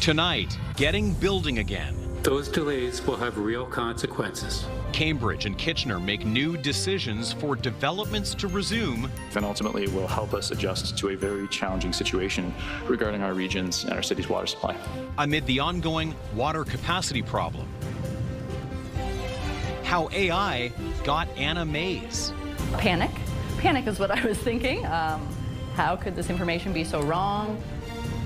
Tonight, getting building again. Those delays will have real consequences. Cambridge and Kitchener make new decisions for developments to resume. And ultimately will help us adjust to a very challenging situation regarding our regions and our city's water supply. Amid the ongoing water capacity problem. How AI got Anna Mays. Panic. Panic is what I was thinking. How could this information be so wrong?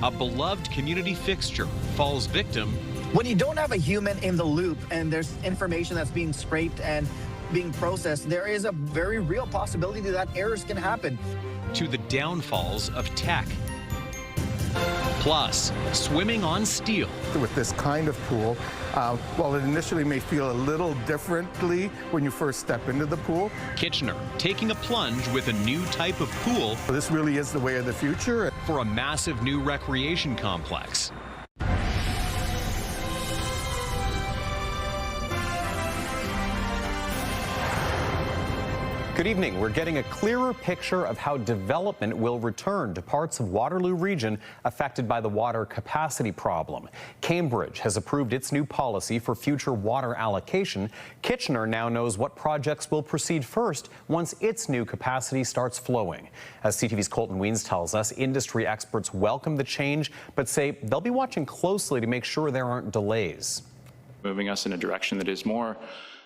A beloved community fixture falls victim. When you don't have a human in the loop and there's information that's being scraped and being processed, there is a very real possibility that errors can happen. To the downfalls of tech. Plus, swimming on steel. With this kind of pool, while it initially may feel a little differently when you first step into the pool. Kitchener taking a plunge with a new type of pool. This really is the way of the future. For a massive new recreation complex. Good evening. We're getting a clearer picture of how development will return to parts of Waterloo Region affected by the water capacity problem. Cambridge has approved its new policy for future water allocation. Kitchener now knows what projects will proceed first once its new capacity starts flowing. As CTV's Colton Weens tells us, industry experts welcome the change, but say they'll be watching closely to make sure there aren't delays. Moving us in a direction that is more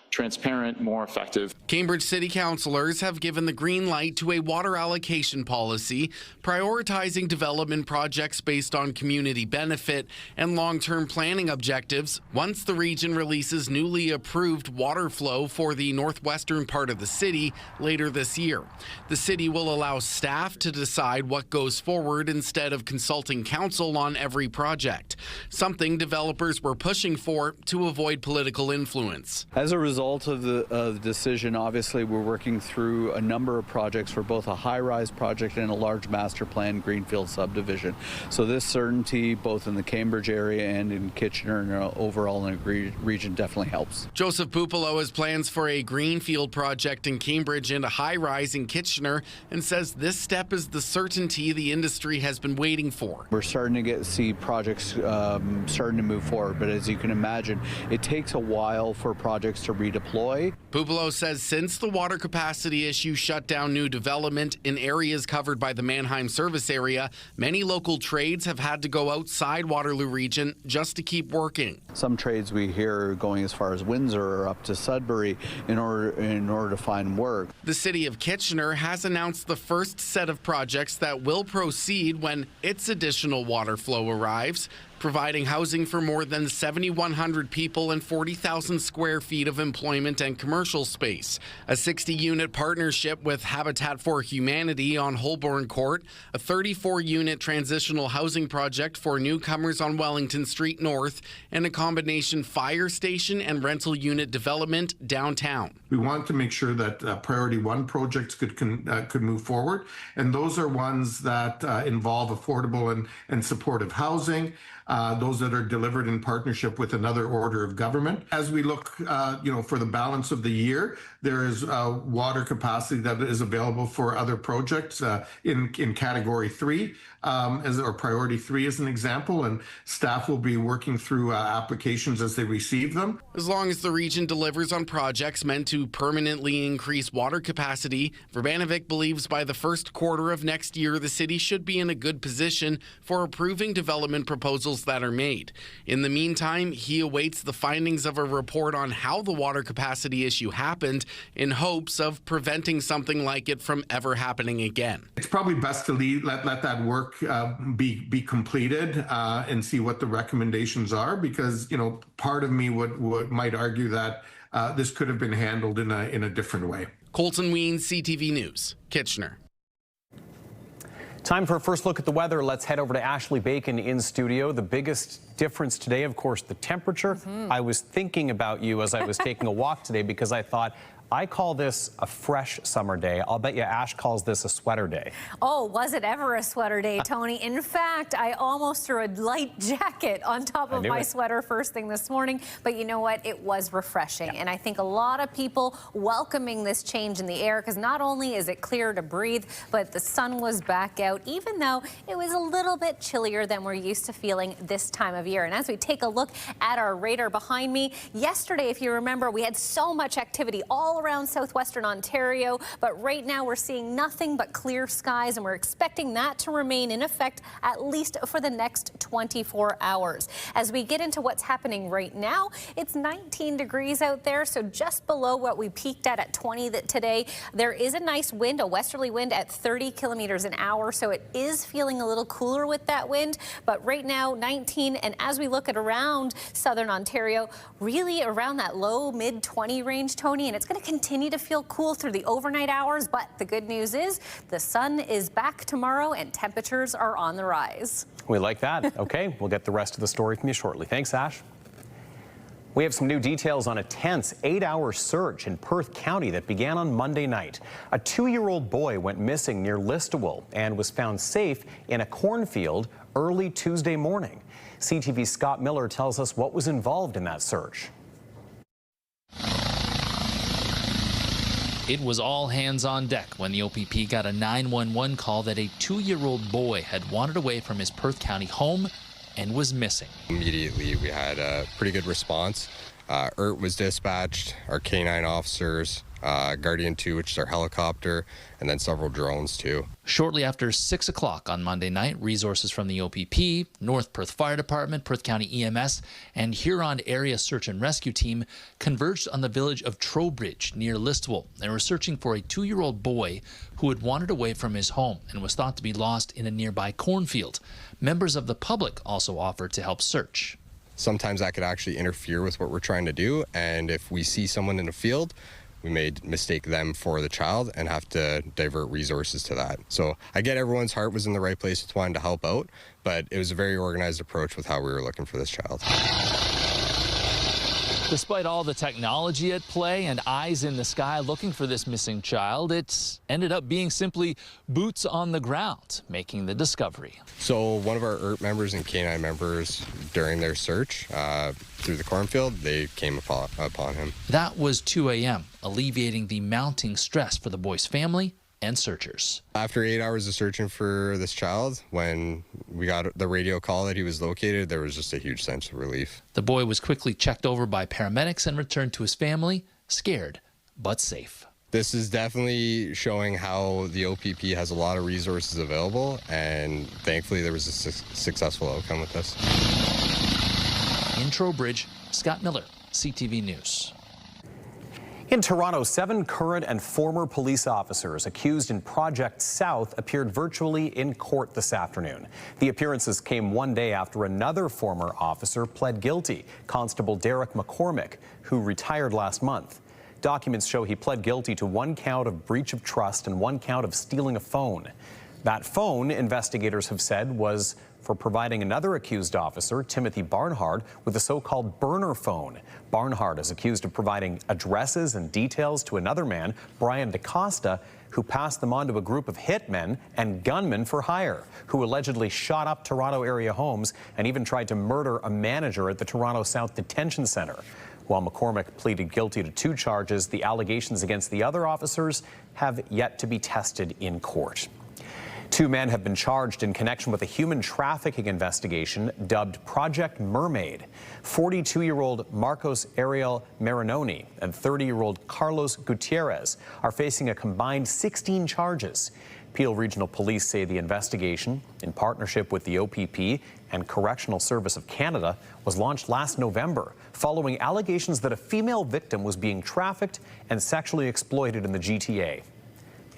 transparent, more effective. Cambridge City Councillors have given the green light to a water allocation policy, prioritizing development projects based on community benefit and long-term planning objectives once the region releases newly approved water flow for the northwestern part of the city later this year. The city will allow staff to decide what goes forward instead of consulting council on every project, something developers were pushing for to avoid political influence. As a result of the decision, obviously we're working through a number of projects for both a high-rise project and a large master plan greenfield subdivision. So this certainty both in the Cambridge area and in Kitchener and overall in the region definitely helps. Joseph Pupalo has plans for a greenfield project in Cambridge and a high-rise in Kitchener and says this step is the certainty the industry has been waiting for. We're starting to see projects starting to move forward, but as you can imagine, it takes a while for projects to redeploy. Pupalo says since the water capacity issue shut down new development in areas covered by the Mannheim service area, many local trades have had to go outside Waterloo Region just to keep working. Some trades we hear going as far as Windsor or up to Sudbury in order to find work. The city of Kitchener has announced the first set of projects that will proceed when its additional water flow arrives, providing housing for more than 7,100 people and 40,000 square feet of employment and commercial space. A 60-unit partnership with Habitat for Humanity on Holborn Court, a 34-unit transitional housing project for newcomers on Wellington Street North, and a combination fire station and rental unit development downtown. We want to make sure that priority one projects could move forward, and those are ones that involve affordable and supportive housing. Those that are delivered in partnership with another order of government. As we look, for the balance of the year, there is water capacity that is available for other projects in Category 3 or Priority 3 as an example, and staff will be working through applications as they receive them. As long as the region delivers on projects meant to permanently increase water capacity, Verbanovic believes by the first quarter of next year the city should be in a good position for approving development proposals that are made. In the meantime, he awaits the findings of a report on how the water capacity issue happened in hopes of preventing something like it from ever happening again. It's probably best to let that work be completed and see what the recommendations are, because part of me might argue that this could have been handled in a different way. Colton Weens, CTV News, Kitchener. Time for a first look at the weather. Let's head over to Ashley Bacon in studio. The biggest difference today, of course, the temperature. I was thinking about you as I was taking a walk today because I thought I call this a fresh summer day. I'll bet you Ash calls this a sweater day. Oh, was it ever a sweater day, Tony? In fact, I almost threw a light jacket on top of my sweater first thing this morning. But you know what? It was refreshing. And I think a lot of people welcoming this change in the air, because not only is it clear to breathe, but the sun was back out, even though it was a little bit chillier than we're used to feeling this time of year. And as we take a look at our radar behind me, yesterday, if you remember, we had so much activity all around southwestern Ontario, but right now we're seeing nothing but clear skies, and we're expecting that to remain in effect at least for the next 24 hours. As we get into what's happening right now, it's 19 degrees out there, so just below what we peaked at 20 today. There is a nice wind, a westerly wind at 30 kilometers an hour, so it is feeling a little cooler with that wind, but right now 19, and as we look at around southern Ontario, really around that low mid 20 range, Tony, and it's going to continue to feel cool through the overnight hours, but the good news is the sun is back tomorrow and temperatures are on the rise. We like that. Okay, we'll get the rest of the story from you shortly. Thanks, Ash. We have some new details on a tense 8-hour search in Perth County that began on Monday night. A 2-year-old boy went missing near Listowel and was found safe in a cornfield early Tuesday morning. CTV's Scott Miller tells us what was involved in that search. It was all hands on deck when the OPP got a 911 call that a 2-year-old boy had wandered away from his Perth County home and was missing. Immediately, we had a pretty good response. ERT was dispatched, our K9 officers, Guardian 2, which is our helicopter, and then several drones too. Shortly after 6 o'clock on Monday night, resources from the OPP, North Perth Fire Department, Perth County EMS, and Huron Area Search and Rescue Team converged on the village of Trowbridge near Listowel. They were searching for a 2-year-old boy who had wandered away from his home and was thought to be lost in a nearby cornfield. Members of the public also offered to help search. Sometimes that could actually interfere with what we're trying to do, and if we see someone in a field, we may mistake them for the child and have to divert resources to that. So I get everyone's heart was in the right place with wanting to help out, but it was a very organized approach with how we were looking for this child. Despite all the technology at play and eyes in the sky looking for this missing child, it ended up being simply boots on the ground, making the discovery. So one of our ERT members and K9 members, during their search through the cornfield, they came upon him. That was 2 a.m., alleviating the mounting stress for the boy's family and searchers. After 8 hours of searching for this child, when we got the radio call that he was located, there was just a huge sense of relief. The boy was quickly checked over by paramedics and returned to his family, scared but safe. This is definitely showing how the OPP has a lot of resources available, and thankfully there was a successful outcome with this. In Trowbridge, Scott Miller, CTV News. In Toronto, 7 current and former police officers accused in Project South appeared virtually in court this afternoon. The appearances came one day after another former officer pled guilty, Constable Derek McCormick, who retired last month. Documents show he pled guilty to 1 count of breach of trust and 1 count of stealing a phone. That phone, investigators have said, was for providing another accused officer, Timothy Barnhard, with a so-called burner phone. Barnhard is accused of providing addresses and details to another man, Brian DaCosta, who passed them on to a group of hitmen and gunmen for hire, who allegedly shot up Toronto area homes and even tried to murder a manager at the Toronto South Detention Centre. While McCormick pleaded guilty to 2 charges, the allegations against the other officers have yet to be tested in court. 2 men have been charged in connection with a human trafficking investigation dubbed Project Mermaid. 42-year-old Marcos Ariel Marinoni and 30-year-old Carlos Gutierrez are facing a combined 16 charges. Peel Regional Police say the investigation, in partnership with the OPP and Correctional Service of Canada, was launched last November, following allegations that a female victim was being trafficked and sexually exploited in the GTA.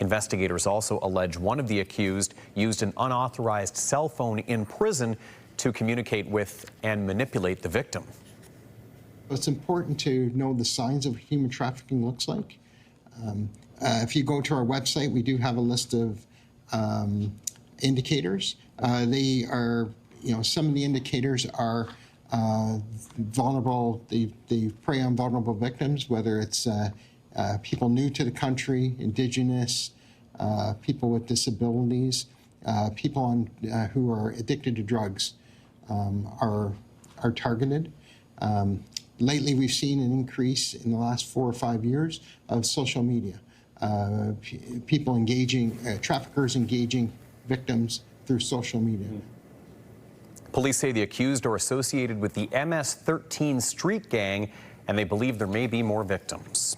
Investigators also allege one of the accused used an unauthorized cell phone in prison to communicate with and manipulate the victim. It's important to know the signs of human trafficking looks like. If you go to our website, we do have a list of indicators. They are, some of the indicators are vulnerable. They prey on vulnerable victims, whether it's people new to the country, Indigenous, people with disabilities, people who are addicted to drugs are targeted. Lately, we've seen an increase in the last 4 or 5 years of social media. People engaging, traffickers engaging victims through social media. Police say the accused are associated with the MS-13 street gang, and they believe there may be more victims.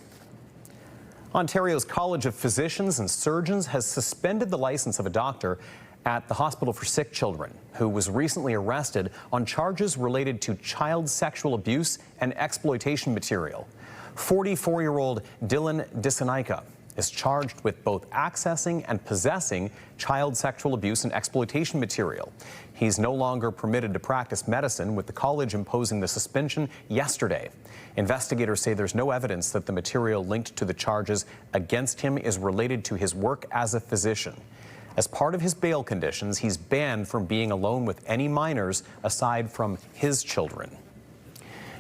Ontario's College of Physicians and Surgeons has suspended the license of a doctor at the Hospital for Sick Children, who was recently arrested on charges related to child sexual abuse and exploitation material. 44-year-old Dylan Disanaika is charged with both accessing and possessing child sexual abuse and exploitation material. He's no longer permitted to practice medicine, with the college imposing the suspension yesterday. Investigators say there's no evidence that the material linked to the charges against him is related to his work as a physician. As part of his bail conditions, he's banned from being alone with any minors aside from his children.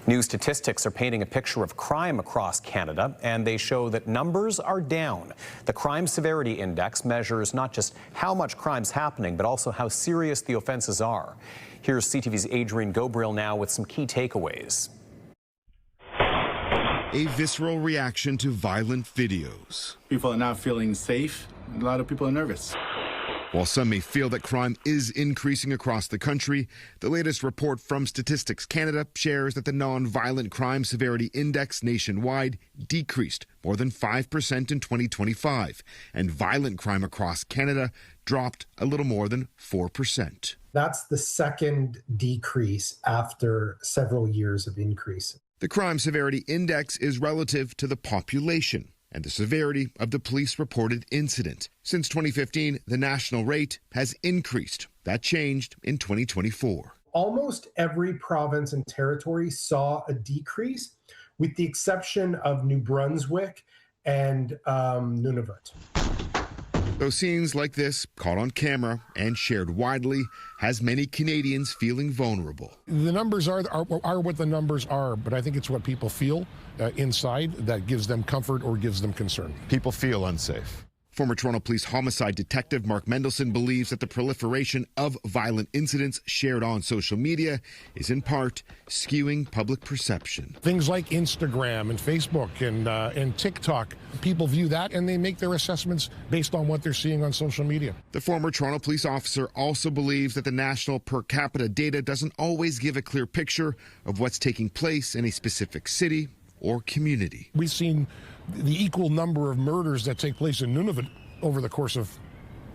New statistics are painting a picture of crime across Canada, and they show that numbers are down. The Crime Severity Index measures not just how much crime's happening, but also how serious the offenses are. Here's CTV's Adrian Gobriel now with some key takeaways. A visceral reaction to violent videos. People are not feeling safe. A lot of people are nervous. While some may feel that crime is increasing across the country, the latest report from Statistics Canada shares that the Non-Violent Crime Severity Index nationwide decreased more than 5% in 2025, and violent crime across Canada dropped a little more than 4%. That's the second decrease after several years of increase. The Crime Severity Index is relative to the population and the severity of the police-reported incident. Since 2015, the national rate has increased. That changed in 2024. Almost every province and territory saw a decrease, with the exception of New Brunswick and Nunavut. Those scenes like this, caught on camera and shared widely, has many Canadians feeling vulnerable. The numbers are what the numbers are, but I think it's what people feel inside that gives them comfort or gives them concern. People feel unsafe. Former Toronto Police Homicide Detective Mark Mendelson believes that the proliferation of violent incidents shared on social media is in part skewing public perception. Things like Instagram and Facebook and TikTok, people view that and they make their assessments based on what they're seeing on social media. The former Toronto police officer also believes that the national per capita data doesn't always give a clear picture of what's taking place in a specific city or community. We've seen the equal number of murders that take place in Nunavut over the course of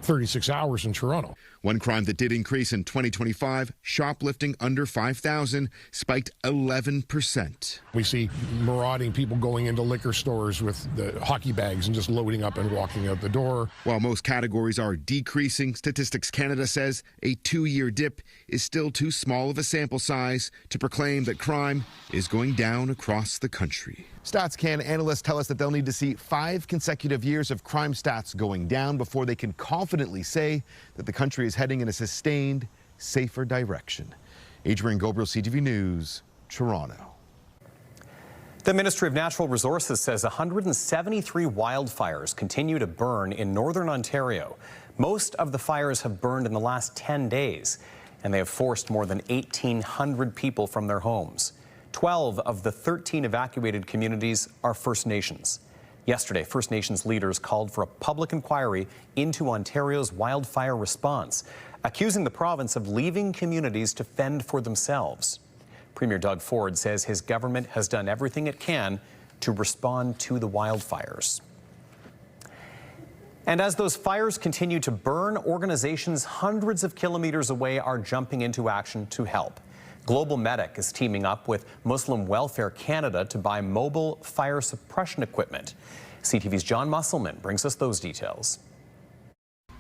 36 hours in Toronto. One crime that did increase in 2025, shoplifting under $5,000, spiked 11%. We see marauding people going into liquor stores with the hockey bags and just loading up and walking out the door. While most categories are decreasing, Statistics Canada says a 2-year dip is still too small of a sample size to proclaim that crime is going down across the country. StatsCan analysts tell us that they'll need to see 5 consecutive years of crime stats going down before they can confidently say that the country is heading in a sustained, safer direction. Adrian Gobriel, CTV News, Toronto. The Ministry of Natural Resources says 173 wildfires continue to burn in northern Ontario. Most of the fires have burned in the last 10 days, and they have forced more than 1,800 people from their homes. 12 of the 13 evacuated communities are First Nations. Yesterday, First Nations leaders called for a public inquiry into Ontario's wildfire response, accusing the province of leaving communities to fend for themselves. Premier Doug Ford says his government has done everything it can to respond to the wildfires. And as those fires continue to burn, organizations hundreds of kilometers away are jumping into action to help. Global Medic is teaming up with Muslim Welfare Canada to buy mobile fire suppression equipment. CTV's John Musselman brings us those details.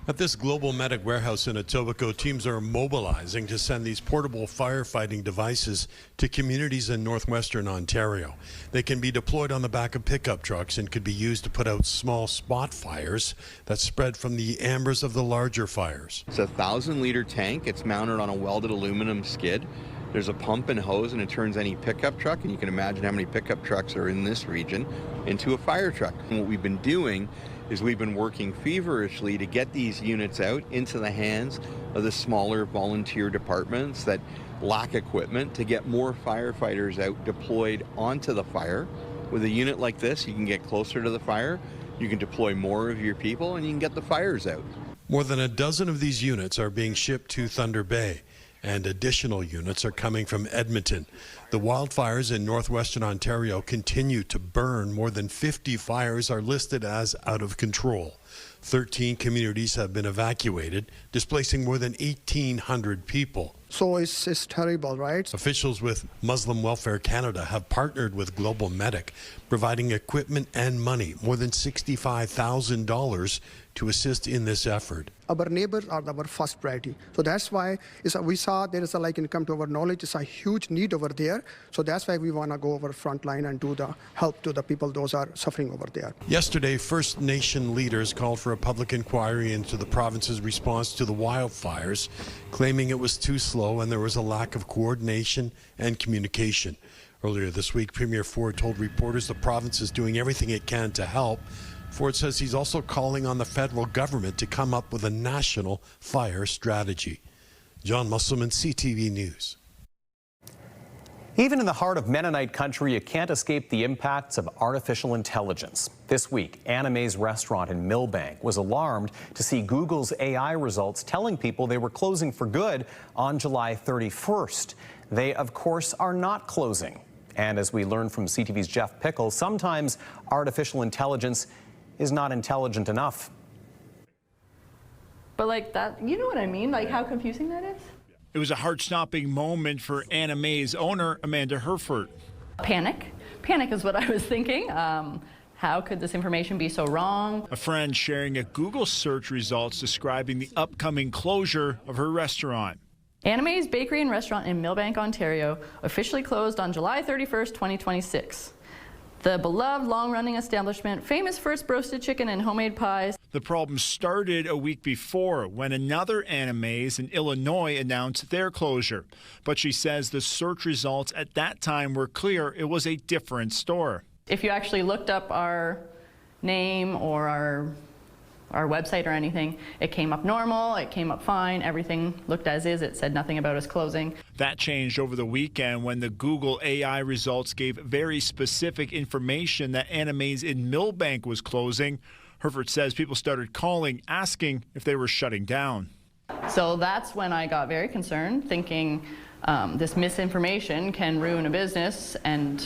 At this Global Medic warehouse in Etobicoke, teams are mobilizing to send these portable firefighting devices to communities in northwestern Ontario. They can be deployed on the back of pickup trucks and could be used to put out small spot fires that spread from the embers of the larger fires. It's a 1,000-liter tank. It's mounted on a welded aluminum skid. There's a pump and hose, and it turns any pickup truck, and you can imagine how many pickup trucks are in this region, into a fire truck. And what we've been doing is we've been working feverishly to get these units out into the hands of the smaller volunteer departments that lack equipment, to get more firefighters out deployed onto the fire. With a unit like this, you can get closer to the fire, you can deploy more of your people, and you can get the fires out. More than a dozen of these units are being shipped to Thunder Bay, and additional units are coming from Edmonton. The wildfires in northwestern Ontario continue to burn. More than 50 fires are listed as out of control. 13 communities have been evacuated, displacing more than 1,800 people. So it's terrible, right? Officials with Muslim Welfare Canada have partnered with Global Medic, providing equipment and money, more than $65,000 to assist in this effort. Our neighbors are our first priority. So that's why we saw there is a, like, come to our knowledge, it's a huge need over there. So that's why we want to go over front line and do the help to the people those are suffering over there. Yesterday, First Nation leaders called for a public inquiry into the province's response to the wildfires, claiming it was too slow and there was a lack of coordination and communication. Earlier this week, Premier Ford told reporters the province is doing everything it can to help. Ford says he's also calling on the federal government to come up with a national fire strategy. John Musselman, CTV News. Even in the heart of Mennonite country, you can't escape the impacts of artificial intelligence. This week, Anna Mae's restaurant in Millbank was alarmed to see Google's AI results telling people they were closing for good on July 31st. They, of course, are not closing. And as we learned from CTV's Jeff Pickle, sometimes artificial intelligence is not intelligent enough. But like that, you know what I mean? Like how confusing that is? It was a heart-stopping moment for Anna Mae's owner, Amanda Herford. Panic. Panic is what I was thinking. How could this information be so wrong? A friend sharing a Google search results describing the upcoming closure of her restaurant. Anna Mae's Bakery and Restaurant in Millbank, Ontario, officially closed on July 31st, 2026. The beloved long-running establishment, famous for its roasted chicken and homemade pies. The problem started a week before when another Anna Mae's in Illinois announced their closure. But she says the search results at that time were clear it was a different store. If you actually looked up our name or our website or anything, it came up normal, it came up fine, everything looked as is, it said nothing about us closing. That changed over the weekend when the Google AI results gave very specific information that Anna Mae's in Millbank was closing. Herford says people started calling, asking if they were shutting down. So that's when I got very concerned, thinking this misinformation can ruin a business and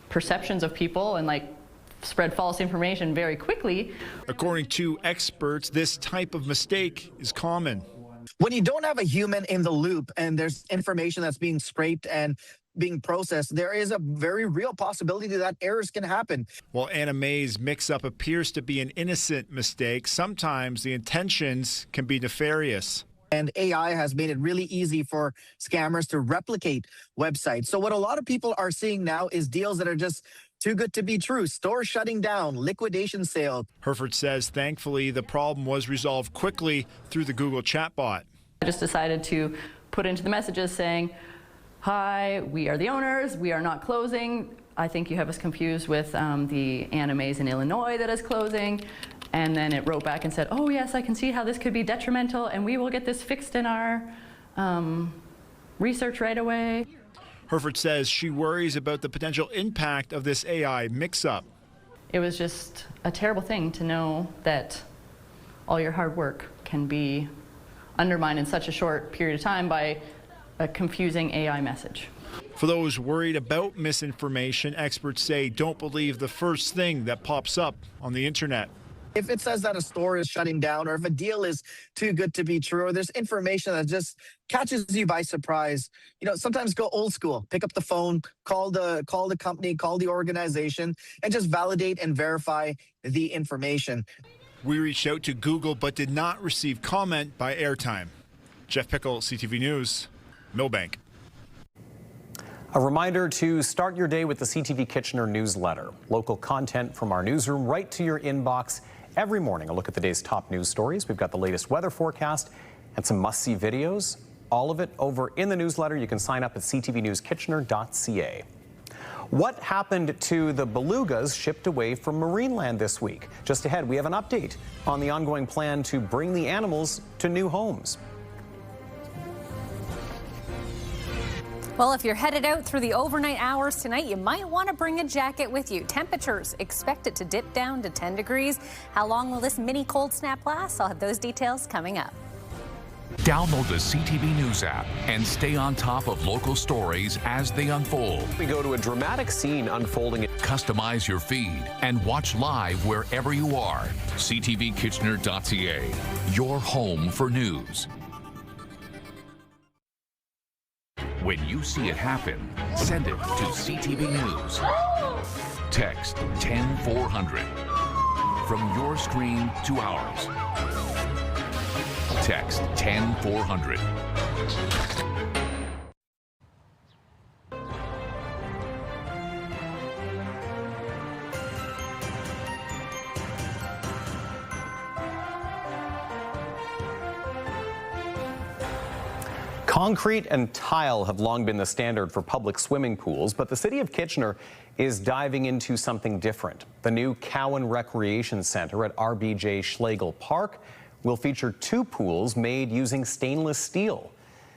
perceptions of people and like spread false information very quickly. According to experts, this type of mistake is common. When you don't have a human in the loop and there's information that's being scraped and being processed, there is a very real possibility that errors can happen. While Anna Mae's mix-up appears to be an innocent mistake, sometimes the intentions can be nefarious. And AI has made it really easy for scammers to replicate websites. So what a lot of people are seeing now is deals that are just too good to be true. Stores shutting down, liquidation sale. Herford says thankfully the problem was resolved quickly through the Google chatbot. I just decided to put into the messages saying, hi, we are the owners, we are not closing. I think you have us confused with the Anna Mae's in Illinois that is closing. And then it wrote back and said, oh yes, I can see how this could be detrimental and we will get this fixed in our research right away. Herford says she worries about the potential impact of this AI mix-up. It was just a terrible thing to know that all your hard work can be undermined in such a short period of time by a confusing AI message. For those worried about misinformation, experts say don't believe the first thing that pops up on the internet. If it says that a store is shutting down or if a deal is too good to be true or there's information that just catches you by surprise, sometimes go old school. Pick up the phone, call the company, call the organization, and just validate and verify the information. We reached out to Google but did not receive comment by airtime. Jeff Pickle, CTV News, Millbank. A reminder to start your day with the CTV Kitchener newsletter. Local content from our newsroom right to your inbox every morning. A look at the day's top news stories. We've got the latest weather forecast and some must-see videos All of it over in the newsletter. You can sign up at ctvnewskitchener.ca. What happened to the belugas shipped away from Marineland this week? Just ahead, we have an update on the ongoing plan to bring the animals to new homes. Well, if you're headed out through the overnight hours tonight, you might want to bring a jacket with you. Temperatures expected to dip down to 10 degrees. How long will this mini cold snap last? I'll have those details coming up. Download the CTV News app and stay on top of local stories as they unfold. We go to a dramatic scene unfolding. Customize your feed and watch live wherever you are. ctvkitchener.ca, your home for news. When you see it happen, send it to CTV News. Text 10400. From your screen to ours. Text 10400. Concrete and tile have long been the standard for public swimming pools, but the City of Kitchener is diving into something different. The new Cowan Recreation Centre at RBJ Schlegel Park will feature 2 pools made using stainless steel.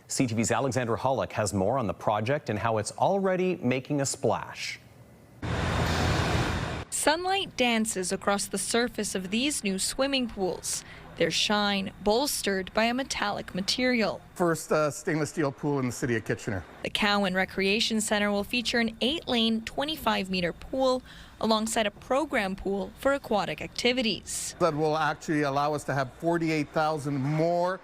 CTV's Alexandra Hollick has more on the project and how it's already making a splash. Sunlight dances across the surface of these new swimming pools, their shine bolstered by a metallic material. First stainless steel pool in the City of Kitchener. The Cowan Recreation Centre will feature an 8-lane, 25-meter pool alongside a program pool for aquatic activities. That will actually allow us to have 48,000 more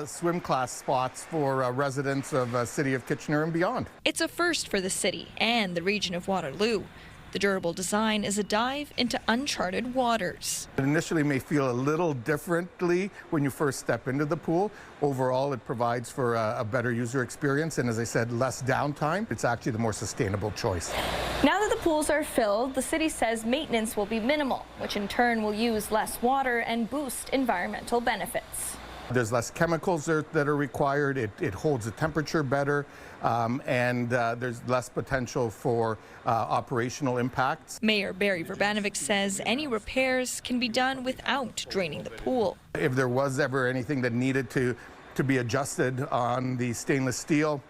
swim class spots for residents of City of Kitchener and beyond. It's a first for the city and the region of Waterloo. The durable design is a dive into uncharted waters. It initially may feel a little differently when you first step into the pool. Overall, it provides for a better user experience and, as I said, less downtime. It's actually the more sustainable choice. Now that the pools are filled, the city says maintenance will be minimal, which in turn will use less water and boost environmental benefits. There's less chemicals that are required, it holds the temperature better, and there's less potential for operational impacts. Mayor Barry Verbanovic says any repairs can be done without draining the pool. If there was ever anything that needed to be adjusted on the stainless steel,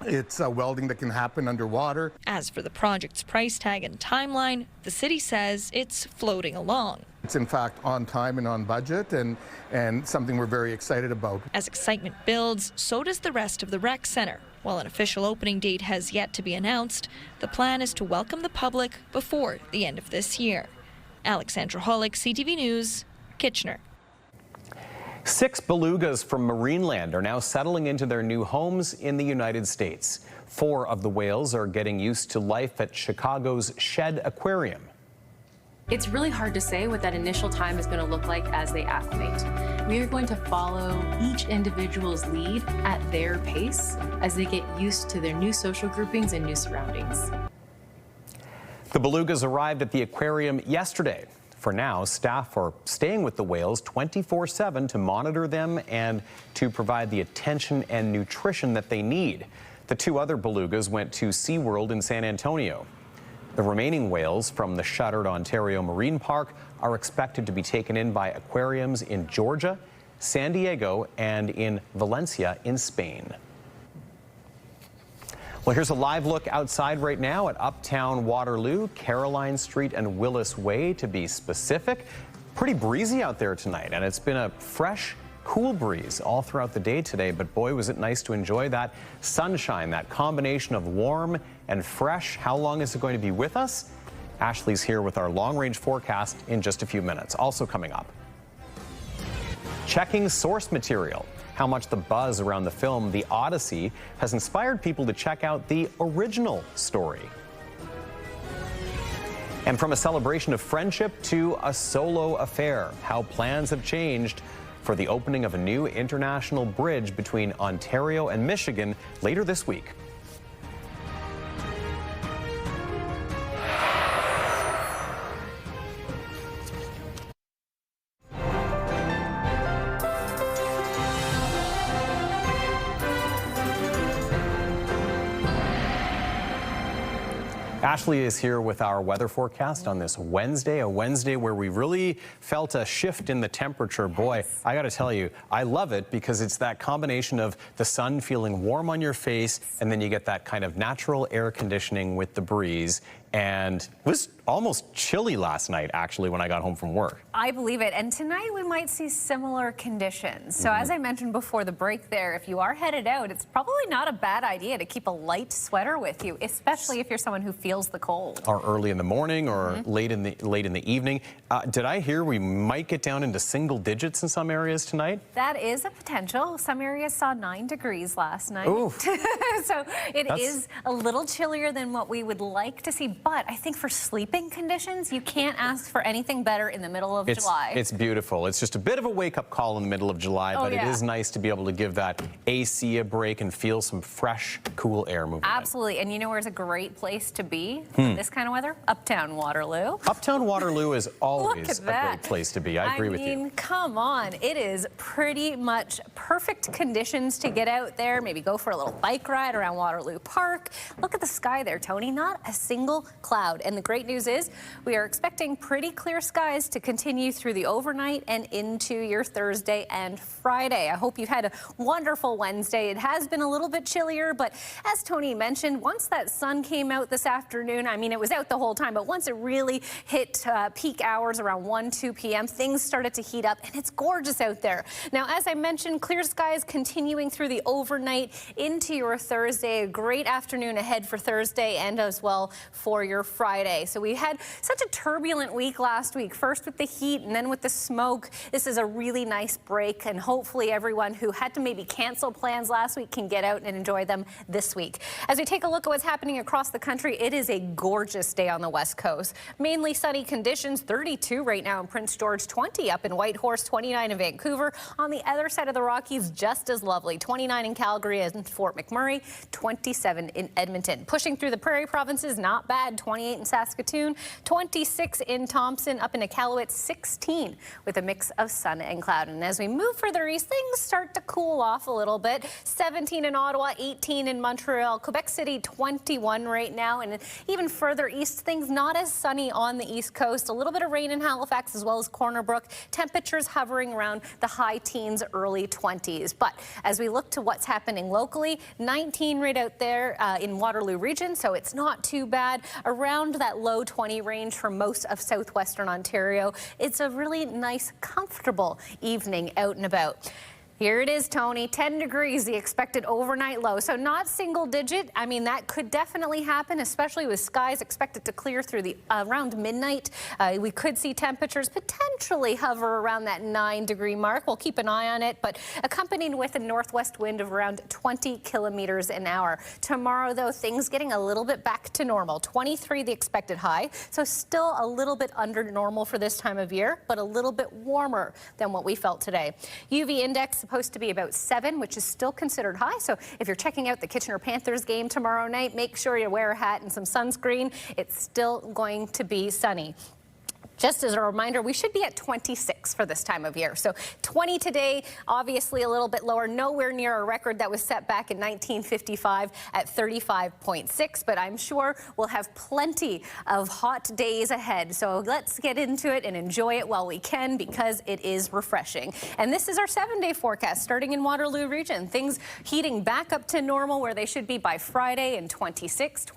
it's welding that can happen underwater. As for the project's price tag and timeline, the city says it's floating along. It's in fact on time and on budget and something we're very excited about. As excitement builds, so does the rest of the rec center. While an official opening date has yet to be announced, the plan is to welcome the public before the end of this year. Alexandra Hollick, CTV News, Kitchener. 6 belugas from Marineland are now settling into their new homes in the United States. 4 of the whales are getting used to life at Chicago's Shed Aquarium. It's really hard to say what that initial time is going to look like as they acclimate. We are going to follow each individual's lead at their pace as they get used to their new social groupings and new surroundings. The belugas arrived at the aquarium yesterday. For now, staff are staying with the whales 24/7 to monitor them and to provide the attention and nutrition that they need. The 2 other belugas went to SeaWorld in San Antonio. The remaining whales from the shuttered Ontario Marine Park are expected to be taken in by aquariums in Georgia, San Diego, and in Valencia in Spain. Well, here's a live look outside right now at Uptown Waterloo, Caroline Street and Willis Way to be specific. Pretty breezy out there tonight, and it's been a fresh, cool breeze all throughout the day today, but boy, was it nice to enjoy that sunshine, that combination of warm and fresh. How long is it going to be with us? Ashley's here with our long-range forecast in just a few minutes. Also coming up, checking source material. How much the buzz around the film The Odyssey has inspired people to check out the original story. And from a celebration of friendship to a solo affair, how plans have changed for the opening of a new international bridge between Ontario and Michigan later this week. Ashley is here with our weather forecast on this Wednesday, a Wednesday where we really felt a shift in the temperature. Boy, I got to tell you, I love it because it's that combination of the sun feeling warm on your face, and then you get that kind of natural air conditioning with the breeze. And it was almost chilly last night, actually, when I got home from work. I believe it. And tonight we might see similar conditions. So as I mentioned before the break there, if you are headed out, it's probably not a bad idea to keep a light sweater with you, especially if you're someone who feels the cold. Or early in the morning or late in the evening. Did I hear we might get down into single digits in some areas tonight? That is a potential. Some areas saw 9 degrees last night. So it is a little chillier than what we would like to see. But I think for sleeping conditions, you can't ask for anything better in the middle of July. It's beautiful. It's just a bit of a wake-up call in the middle of July, but it is nice to be able to give that AC a break and feel some fresh, cool air moving in. Absolutely. And you know where's a great place to be in this kind of weather? Uptown Waterloo. Uptown Waterloo is always a great place to be. I agree with you. I mean, come on. It is pretty much perfect conditions to get out there, maybe go for a little bike ride around Waterloo Park. Look at the sky there, Tony. Not a single cloud. And the great news is we are expecting pretty clear skies to continue through the overnight and into your Thursday and Friday. I hope you've had a wonderful Wednesday. It has been a little bit chillier, but as Tony mentioned, once that sun came out this afternoon, I mean, it was out the whole time, but once it really hit peak hours around 1-2 p.m., things started to heat up, and it's gorgeous out there. Now, as I mentioned, clear skies continuing through the overnight into your Thursday. A great afternoon ahead for Thursday and as well for your Friday. So we had such a turbulent week last week, first with the heat and then with the smoke. This is a really nice break, and hopefully everyone who had to maybe cancel plans last week can get out and enjoy them this week. As we take a look at what's happening across the country, it is a gorgeous day on the West Coast. Mainly sunny conditions, 32 right now in Prince George, 20 up in Whitehorse, 29 in Vancouver. On the other side of the Rockies, just as lovely, 29 in Calgary and Fort McMurray, 27 in Edmonton. Pushing through the Prairie provinces, not bad, 28 in Saskatoon, 26 in Thompson, up in Iqaluit, 16 with a mix of sun and cloud. And as we move further east, things start to cool off a little bit. 17 in Ottawa, 18 in Montreal, Quebec City, 21 right now. And even further east, things not as sunny on the east coast. A little bit of rain in Halifax as well as Corner Brook. Temperatures hovering around the high teens, early 20s. But as we look to what's happening locally, 19 right out there in Waterloo Region, so it's not too bad. Around that low 20 range for most of southwestern Ontario. It's a really nice, comfortable evening out and about. Here it is, Tony, 10 degrees, the expected overnight low. So not single digit. I mean, that could definitely happen, especially with skies expected to clear through the around midnight. We could see temperatures potentially hover around that 9-degree mark. We'll keep an eye on it, but accompanied with a northwest wind of around 20 kilometers an hour. Tomorrow, though, things getting a little bit back to normal. 23, the expected high. So still a little bit under normal for this time of year, but a little bit warmer than what we felt today. UV index supposed to be about 7, which is still considered high. So if you're checking out the Kitchener Panthers game tomorrow night, make sure you wear a hat and some sunscreen. It's still going to be sunny. Just as a reminder, we should be at 26 for this time of year. So 20 today, obviously a little bit lower, nowhere near a record that was set back in 1955 at 35.6, but I'm sure we'll have plenty of hot days ahead. So let's get into it and enjoy it while we can, because it is refreshing. And this is our 7-day forecast starting in Waterloo Region. Things heating back up to normal where they should be by Friday, and 26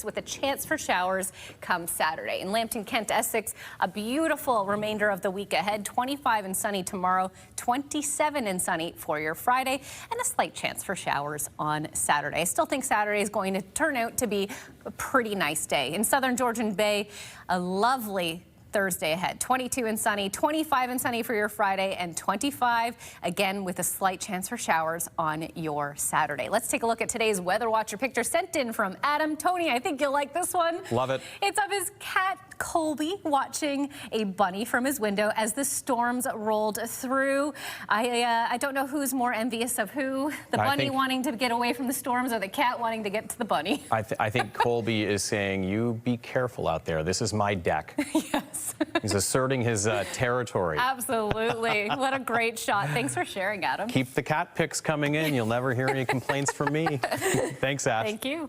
with a chance for showers come Saturday. In Lambton, Kent, Essex, a beautiful remainder of the week ahead. 25 and sunny tomorrow, 27 and sunny for your Friday, and a slight chance for showers on Saturday. I still think Saturday is going to turn out to be a pretty nice day. In southern Georgian Bay, a lovely Thursday ahead. 22 and sunny, 25 and sunny for your Friday, and 25 again with a slight chance for showers on your Saturday. Let's take a look at today's Weather Watcher picture sent in from Adam. Tony, I think you'll like this one. Love it. It's of his cat Colby watching a bunny from his window as the storms rolled through. I don't know who's more envious of who, the bunny wanting to get away from the storms or the cat wanting to get to the bunny. I think Colby is saying, you be careful out there. This is my deck. Yes. He's asserting his territory. Absolutely. What a great shot. Thanks for sharing, Adam. Keep the cat pics coming in. You'll never hear any complaints from me. Thanks, Ash. Thank you.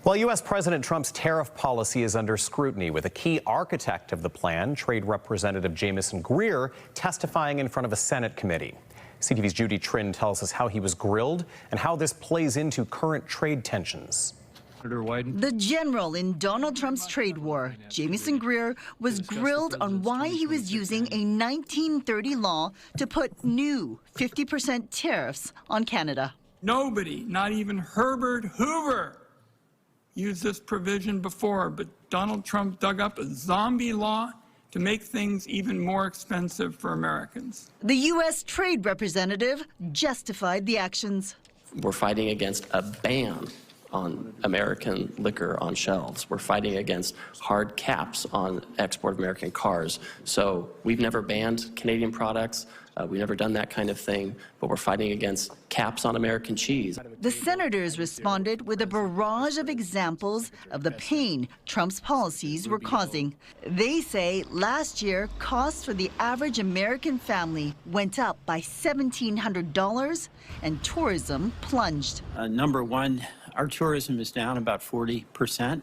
Well, U.S. President Trump's tariff policy is under scrutiny, with a key architect of the plan, Trade Representative Jamieson Greer, testifying in front of a Senate committee. CTV's Judy Trinh tells us how he was grilled and how this plays into current trade tensions. The general in Donald Trump's trade war, Jamieson Greer, was grilled on why he was using a 1930 law to put new 50% tariffs on Canada. Nobody, not even Herbert Hoover, used this provision before, but Donald Trump dug up a zombie law to make things even more expensive for Americans. The U.S. Trade Representative justified the actions. We're fighting against a ban on American liquor on shelves. We're fighting against hard caps on export of American cars. So we've never banned Canadian products. We've never done that kind of thing, but we're fighting against caps on American cheese. The senators responded with a barrage of examples of the pain Trump's policies were causing. They say last year, costs for the average American family went up by $1,700 and tourism plunged. Number one, our tourism is down about 40%.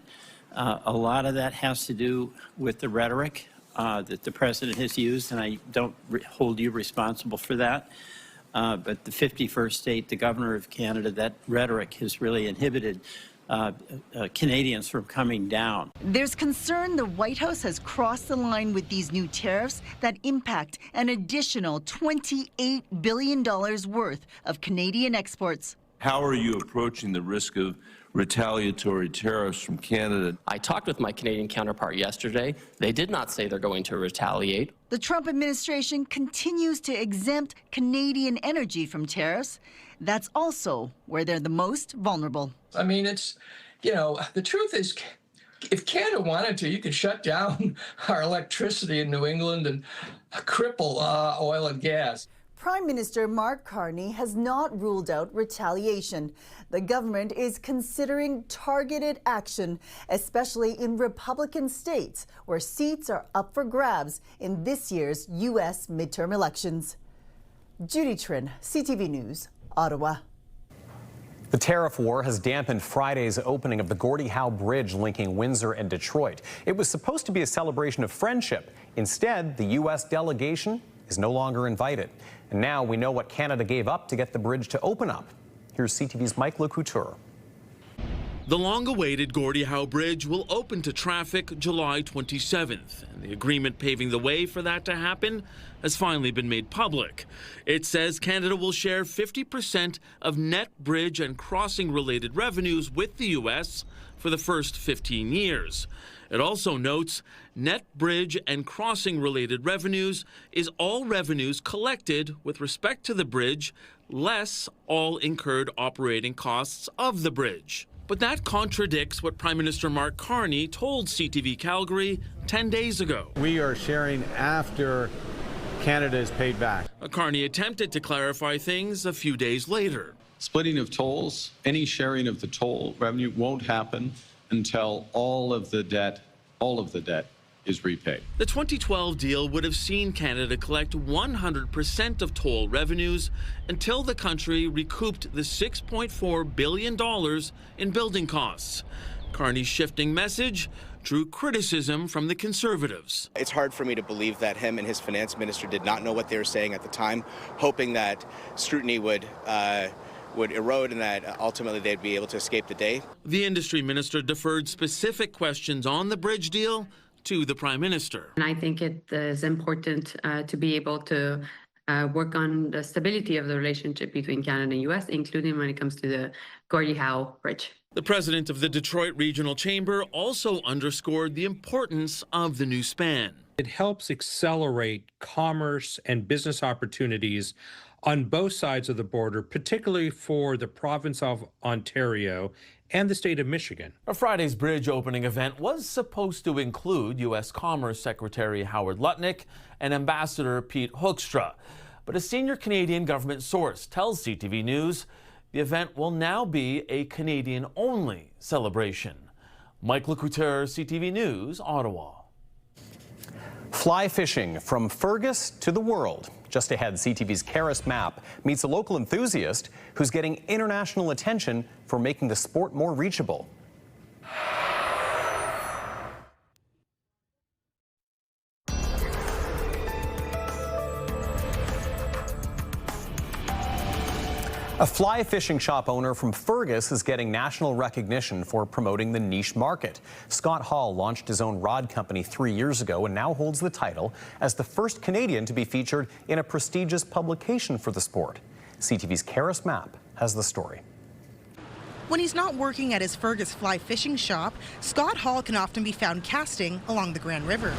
A lot of that has to do with the rhetoric that the president has used, and I don't hold you responsible for that. But the 51st state, the governor of Canada, that rhetoric has really inhibited Canadians from coming down. There's concern the White House has crossed the line with these new tariffs that impact an additional $28 billion worth of Canadian exports. How are you approaching the risk of retaliatory tariffs from Canada? I talked with my Canadian counterpart yesterday. They did not say they're going to retaliate. The Trump administration continues to exempt Canadian energy from tariffs. That's also where they're the most vulnerable. I mean, it's, the truth is, if Canada wanted to, you could shut down our electricity in New England and cripple oil and gas. Prime Minister Mark Carney has not ruled out retaliation. The government is considering targeted action, especially in Republican states where seats are up for grabs in this year's U.S. midterm elections. Judy Trinh, CTV News, Ottawa. The tariff war has dampened Friday's opening of the Gordie Howe Bridge linking Windsor and Detroit. It was supposed to be a celebration of friendship. Instead, the U.S. delegation is no longer invited. And now we know what Canada gave up to get the bridge to open up. Here's CTV's Mike LeCouture. The long-awaited Gordie Howe Bridge will open to traffic July 27th, and the agreement paving the way for that to happen has finally been made public. It says Canada will share 50% of net bridge and crossing-related revenues with the U.S. for the first 15 years. It also notes net bridge and crossing-related revenues is all revenues collected with respect to the bridge, less all incurred operating costs of the bridge. But that contradicts what Prime Minister Mark Carney told CTV Calgary 10 days ago. We are sharing after Canada is paid back. Carney attempted to clarify things a few days later. Splitting of tolls, any sharing of the toll revenue won't happen until all of the debt is repaid. The 2012 deal would have seen Canada collect 100% of toll revenues until the country recouped the $6.4 billion in building costs. Carney's shifting message drew criticism from the Conservatives. It's hard for me to believe that him and his finance minister did not know what they were saying at the time, hoping that scrutiny would erode and that ultimately they'd be able to escape the day. The industry minister deferred specific questions on the bridge deal to the Prime Minister. And I think it is important to be able to work on the stability of the relationship between Canada and U.S., including when it comes to the Gordie Howe Bridge. The president of the Detroit Regional Chamber also underscored the importance of the new span. It helps accelerate commerce and business opportunities on both sides of the border, particularly for the province of Ontario and the state of Michigan. Friday's bridge opening event was supposed to include U.S. Commerce Secretary Howard Lutnick and Ambassador Pete Hoekstra. But a senior Canadian government source tells CTV News the event will now be a Canadian-only celebration. Mike LeCouture, CTV News, Ottawa. Fly fishing from Fergus to the world. Just ahead, CTV's Karis Map meets a local enthusiast who's getting international attention for making the sport more reachable. A fly fishing shop owner from Fergus is getting national recognition for promoting the niche market. Scott Hall launched his own rod company 3 years ago and now holds the title as the first Canadian to be featured in a prestigious publication for the sport. CTV's Karis Mapp has the story. When he's not working at his Fergus fly fishing shop, Scott Hall can often be found casting along the Grand River.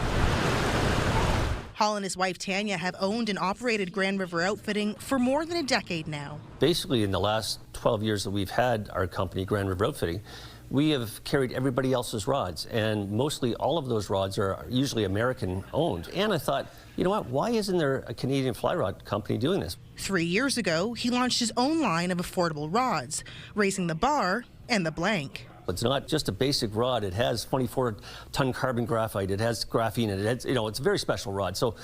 Hall and his wife Tanya have owned and operated Grand River Outfitting for more than a decade now. Basically, in the last 12 years that we've had our company, Grand River Outfitting, we have carried everybody else's rods, and mostly all of those rods are usually American owned. And I thought, you know what, why isn't there a Canadian fly rod company doing this? 3 years ago, he launched his own line of affordable rods, raising the bar and the blank. It's not just a basic rod. It has 24-ton carbon graphite. It has graphene in it. It's a very special rod. So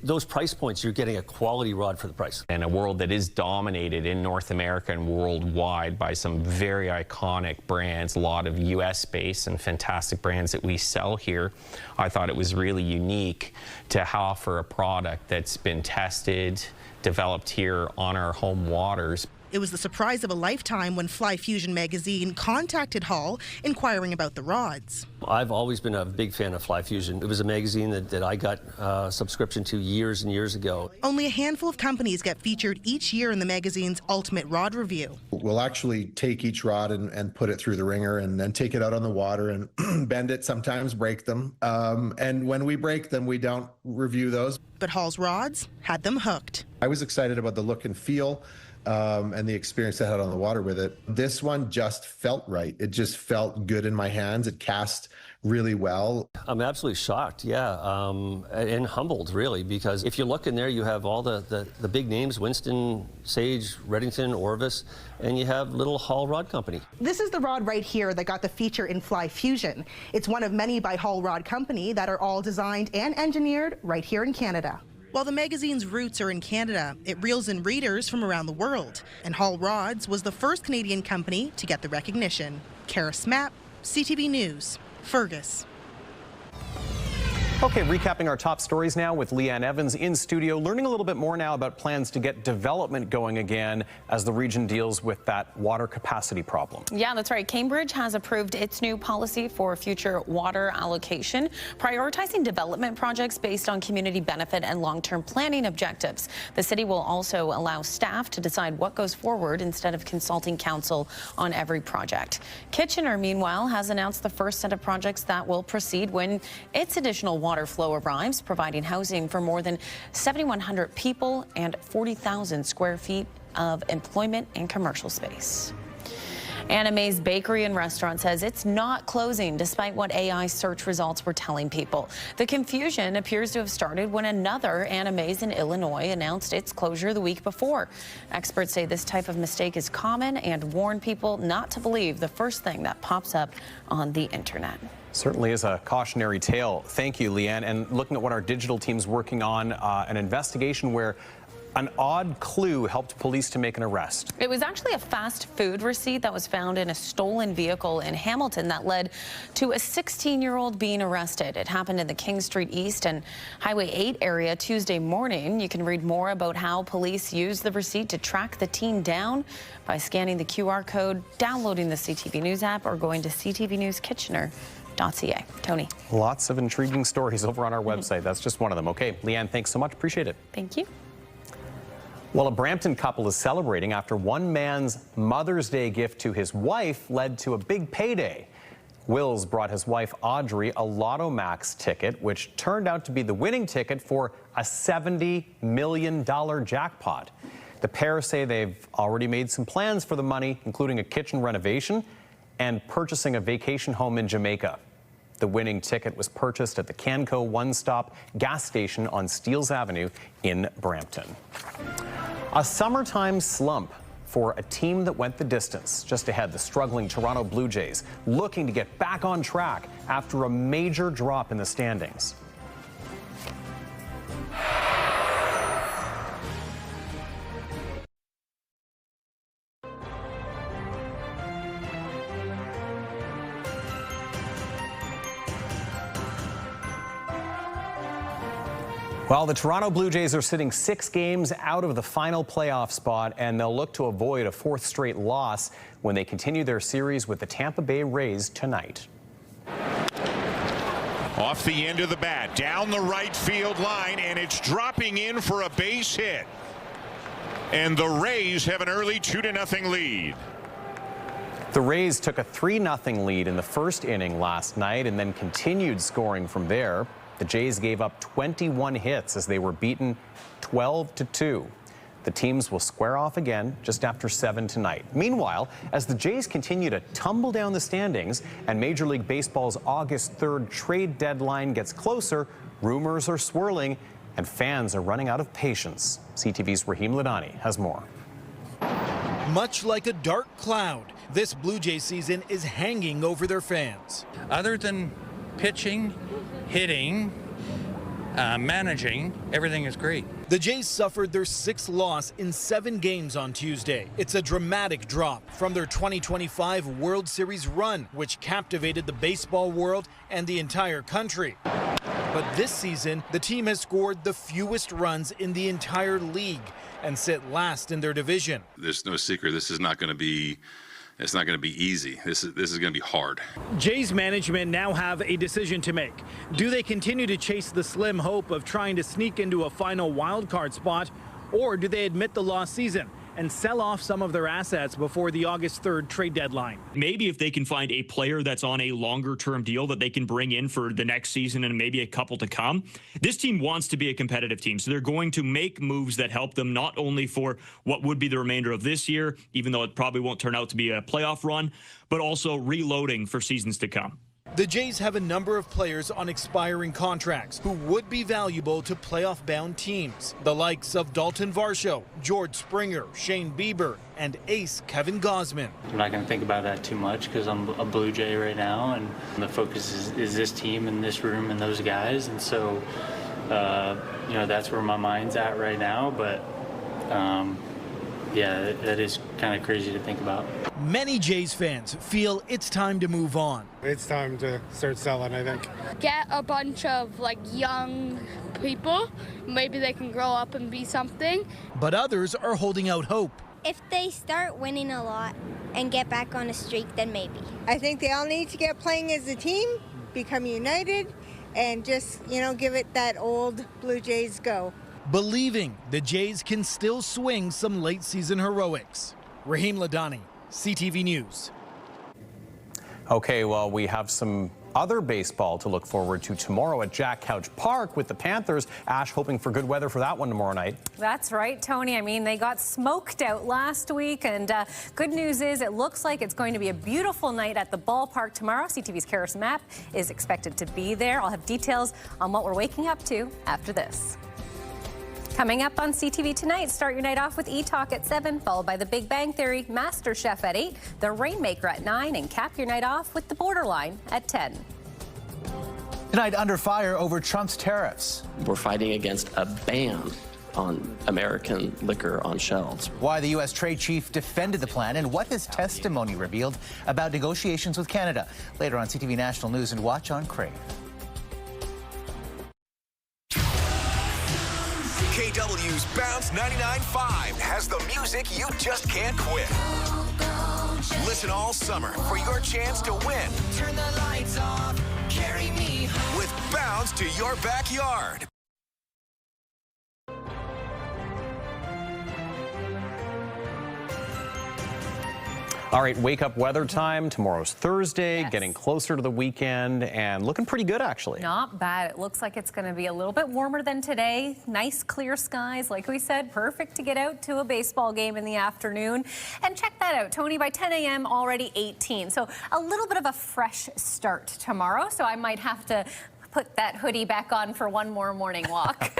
those price points, you're getting a quality rod for the price. In a world that is dominated in North America and worldwide by some very iconic brands, a lot of US-based and fantastic brands that we sell here, I thought it was really unique to offer a product that's been tested, developed here on our home waters. It was the surprise of a lifetime when Fly Fusion magazine contacted Hall inquiring about the rods. I've always been a big fan of Fly Fusion. It was a magazine that I got a subscription to years and years ago. Only a handful of companies get featured each year in the magazine's Ultimate Rod Review. We'll actually take each rod and put it through the ringer and then take it out on the water and bend it, sometimes break them. And when we break them, we don't review those. But Hall's rods had them hooked. I was excited about the look and feel. And the experience I had on the water with it. This one just felt right. It just felt good in my hands. It cast really well. I'm absolutely shocked, yeah, and humbled, really, because if you look in there, you have all the big names, Winston, Sage, Redington, Orvis, and you have little Hall Rod Company. This is the rod right here that got the feature in Fly Fusion. It's one of many by Hall Rod Company that are all designed and engineered right here in Canada. While the magazine's roots are in Canada, it reels in readers from around the world. And Hall Rods was the first Canadian company to get the recognition. Karis Mapp, CTV News, Fergus. Okay, recapping our top stories now with Leanne Evans in studio, learning a little bit more now about plans to get development going again as the region deals with that water capacity problem. Yeah, that's right. Cambridge has approved its new policy for future water allocation, prioritizing development projects based on community benefit and long-term planning objectives. The city will also allow staff to decide what goes forward instead of consulting council on every project. Kitchener, meanwhile, has announced the first set of projects that will proceed when its additional water flow arrives, providing housing for more than 7,100 people and 40,000 square feet of employment and commercial space. Anna May's Bakery and Restaurant says it's not closing despite what AI search results were telling people. The confusion appears to have started when another Anna May's in Illinois announced its closure the week before. Experts say this type of mistake is common and warn people not to believe the first thing that pops up on the internet. Certainly is a cautionary tale. Thank you, Leanne. And looking at what our digital team's working on, an investigation where an odd clue helped police to make an arrest. It was actually a fast food receipt that was found in a stolen vehicle in Hamilton that led to a 16-year-old being arrested. It happened in the King Street East and Highway 8 area Tuesday morning. You can read more about how police used the receipt to track the teen down by scanning the QR code, downloading the CTV News app, or going to CTV News Kitchener. Tony. Lots of intriguing stories over on our website. That's just one of them. Okay, Leanne, thanks so much. Appreciate it. Thank you. Well, a Brampton couple is celebrating after one man's Mother's Day gift to his wife led to a big payday. Wills brought his wife Audrey a Lotto Max ticket, which turned out to be the winning ticket for a $70 million jackpot. The pair say they've already made some plans for the money, including a kitchen renovation and purchasing a vacation home in Jamaica. The winning ticket was purchased at the Canco one-stop gas station on Steeles Avenue in Brampton. A summertime slump for a team that went the distance. Just ahead, the struggling Toronto Blue Jays looking to get back on track after a major drop in the standings. Well, the Toronto Blue Jays are sitting 6 games out of the final playoff spot, and they'll look to avoid a 4th straight loss when they continue their series with the Tampa Bay Rays tonight. Off the end of the bat, down the right field line, and it's dropping in for a base hit. And the Rays have an early 2-0 lead. The Rays took a 3-0 lead in the first inning last night and then continued scoring from there. The Jays gave up 21 hits as they were beaten 12-2. The teams will square off again just after 7 tonight. Meanwhile, as the Jays continue to tumble down the standings and Major League Baseball's August 3rd trade deadline gets closer, rumors are swirling and fans are running out of patience. CTV's Rahim Ladani has more. Much like a dark cloud, this Blue Jay season is hanging over their fans. Other than pitching, hitting, managing, everything is great. The Jays suffered their 6th loss in 7 games on Tuesday. It's a dramatic drop from their 2025 World Series run, which captivated the baseball world and the entire country. But this season, the team has scored the fewest runs in the entire league and sit last in their division. There's no secret this is not going to be It's not going to be easy. This is going to be hard. Jays management now have a decision to make. Do they continue to chase the slim hope of trying to sneak into a final wild card spot, or do they admit the lost season and sell off some of their assets before the August 3rd trade deadline? Maybe if they can find a player that's on a longer-term deal that they can bring in for the next season and maybe a couple to come. This team wants to be a competitive team, so they're going to make moves that help them not only for what would be the remainder of this year, even though it probably won't turn out to be a playoff run, but also reloading for seasons to come. The Jays have a number of players on expiring contracts who would be valuable to playoff-bound teams. The likes of Dalton Varsho, George Springer, Shane Bieber, and ace Kevin Gausman. I'm not going to think about that too much because I'm a Blue Jay right now, and the focus is this team and this room and those guys. And so, that's where my mind's at right now. But yeah, that is kind of crazy to think about. Many Jays fans feel it's time to move on. It's time to start selling, I think. Get a bunch of young people. Maybe they can grow up and be something. But others are holding out hope. If they start winning a lot and get back on a streak, then maybe. I think they all need to get playing as a team, become united, and just, give it that old Blue Jays go. Believing the Jays can still swing some late season heroics. Rahim Ladani, CTV News. Okay, well, we have some other baseball to look forward to tomorrow at Jack Couch Park with the Panthers. Ash hoping for good weather for that one tomorrow night. That's right, Tony. I mean, they got smoked out last week, and good news is it looks like it's going to be a beautiful night at the ballpark tomorrow. CTV's Karis Map is expected to be there. I'll have details on what we're waking up to after this. Coming up on CTV tonight, start your night off with E-Talk at 7, followed by The Big Bang Theory, MasterChef at 8, The Rainmaker at 9, and cap your night off with The Borderline at 10. Tonight, under fire over Trump's tariffs. We're fighting against a ban on American liquor on shelves. Why the U.S. trade chief defended the plan and what his testimony revealed about negotiations with Canada. Later on CTV National News and watch on Crave. KW's Bounce 99.5 has the music you just can't quit. Listen all summer for your chance to win. Turn the lights off, carry me home. With Bounce to your backyard. All right, wake up weather time. Tomorrow's Thursday, getting closer to the weekend and looking pretty good, actually. Not bad. It looks like it's going to be a little bit warmer than today. Nice clear skies. Like we said, perfect to get out to a baseball game in the afternoon. And check that out, Tony, by 10 a.m. already 18. So a little bit of a fresh start tomorrow. So I might have to put that hoodie back on for one more morning walk.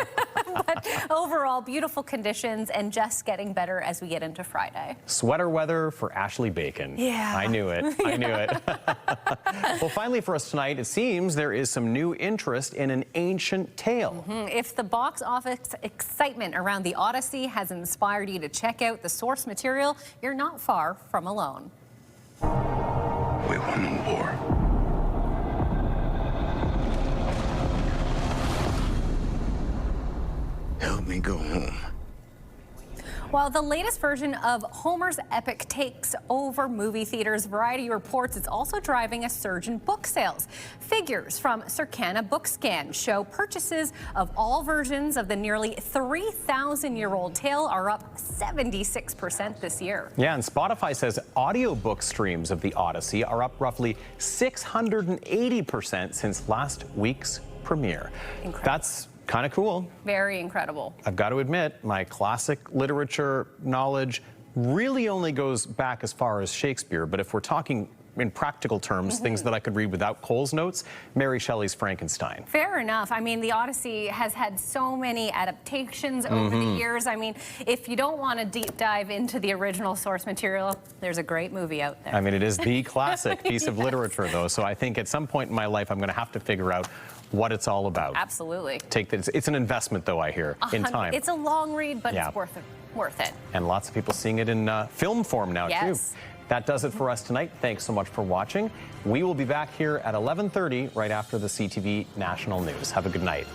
But overall, beautiful conditions and just getting better as we get into Friday. Sweater weather for Ashley Bacon. Yeah. I knew it. I knew it. Well, finally for us tonight, it seems there is some new interest in an ancient tale. If the box office excitement around the Odyssey has inspired you to check out the source material, you're not far from alone. We won the war. Help me go home. While the latest version of Homer's epic takes over movie theaters, Variety reports it's also driving a surge in book sales. Figures from Circana BookScan show purchases of all versions of the nearly 3,000-year-old tale are up 76% this year. Yeah, and Spotify says audiobook streams of the Odyssey are up roughly 680% since last week's premiere. Incredible. That's kind of cool. Very incredible. I've got to admit, my classic literature knowledge really only goes back as far as Shakespeare, but if we're talking in practical terms, things that I could read without Cole's notes, Mary Shelley's Frankenstein. Fair enough. I mean, the Odyssey has had so many adaptations over the years. I mean, if you don't want to deep dive into the original source material, there's a great movie out there. I mean, it is the classic piece of literature, though, so I think at some point in my life, I'm going to have to figure out what it's all about. Absolutely. It's an investment, though, I hear, in time. It's a long read, but it's worth it. And lots of people seeing it in film form now, too. Yes. That does it for us tonight. Thanks so much for watching. We will be back here at 11:30 right after the CTV National News. Have a good night.